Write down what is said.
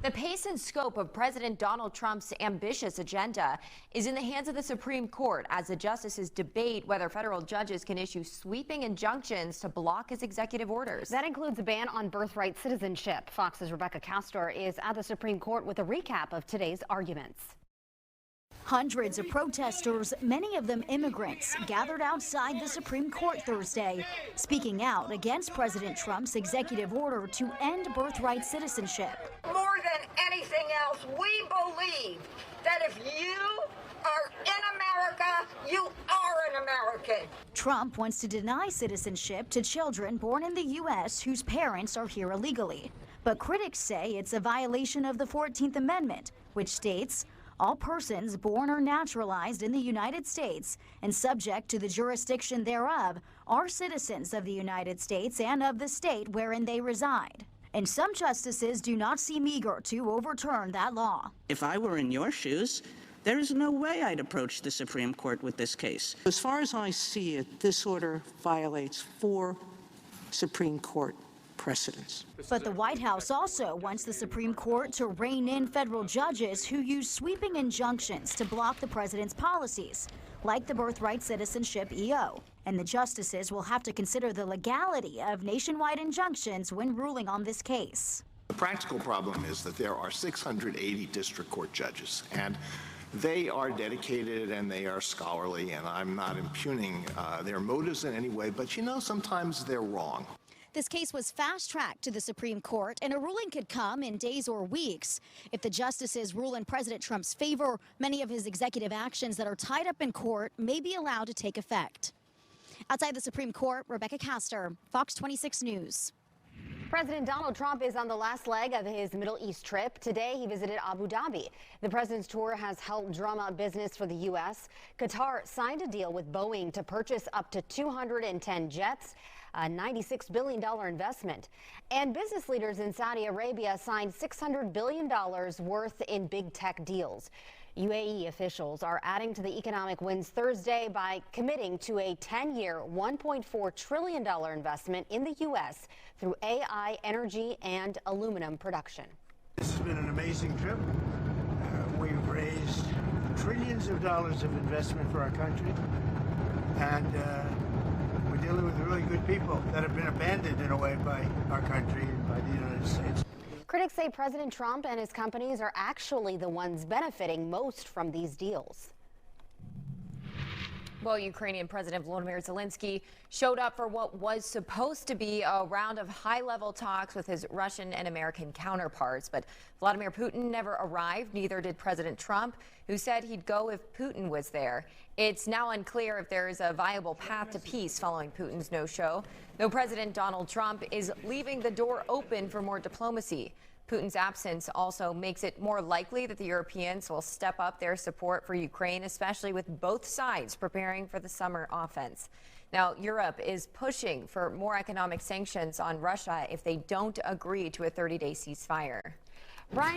The pace and scope of President Donald Trump's ambitious agenda is in the hands of the Supreme Court as the justices debate whether federal judges can issue sweeping injunctions to block his executive orders. That includes a ban on birthright citizenship. Fox's Rebecca Castor is at the Supreme Court with a recap of today's arguments. Hundreds of protesters, many of them immigrants, gathered outside the Supreme Court Thursday, speaking out against President Trump's executive order to end birthright citizenship. More than anything else, we believe that if you are in America, you are an American. Trump wants to deny citizenship to children born in the U.S. whose parents are here illegally. But critics say it's a violation of the 14th Amendment, which states, all persons born or naturalized in the United States and subject to the jurisdiction thereof are citizens of the United States and of the state wherein they reside. And some justices do not seem eager to overturn that law. If I were in your shoes, there is no way I'd approach the Supreme Court with this case. As far as I see it, this order violates 4 Supreme Court precedents. But the White House also wants the Supreme Court to rein in federal judges who use sweeping injunctions to block the president's policies, like the birthright citizenship EO. And the justices will have to consider the legality of nationwide injunctions when ruling on this case. The practical problem is that there are 680 district court judges, and they are dedicated and they are scholarly, and I'm not impugning their motives in any way, but sometimes they're wrong. This case was fast-tracked to the Supreme Court, and a ruling could come in days or weeks. If the justices rule in President Trump's favor, many of his executive actions that are tied up in court may be allowed to take effect. Outside the Supreme Court, Rebecca Castor, Fox 26 News. President Donald Trump is on the last leg of his Middle East trip. Today, he visited Abu Dhabi. The president's tour has helped drum up business for the U.S. Qatar signed a deal with Boeing to purchase up to 210 jets, a $96 billion investment. And business leaders in Saudi Arabia signed $600 billion worth in big tech deals. UAE officials are adding to the economic wins Thursday by committing to a 10-year, $1.4 trillion investment in the U.S. through AI, energy, and aluminum production. This has been an amazing trip. We've raised trillions of dollars of investment for our country, and we're dealing with really good people that have been abandoned in a way by our country and by the United States. Critics say President Trump and his companies are actually the ones benefiting most from these deals. Well, Ukrainian President Volodymyr Zelensky showed up for what was supposed to be a round of high-level talks with his Russian and American counterparts. But Vladimir Putin never arrived, neither did President Trump, who said he'd go if Putin was there. It's now unclear if there is a viable path to peace following Putin's no-show, though President Donald Trump is leaving the door open for more diplomacy. Putin's absence also makes it more likely that the Europeans will step up their support for Ukraine, especially with both sides preparing for the summer offense. Now, Europe is pushing for more economic sanctions on Russia if they don't agree to a 30-day ceasefire. Brian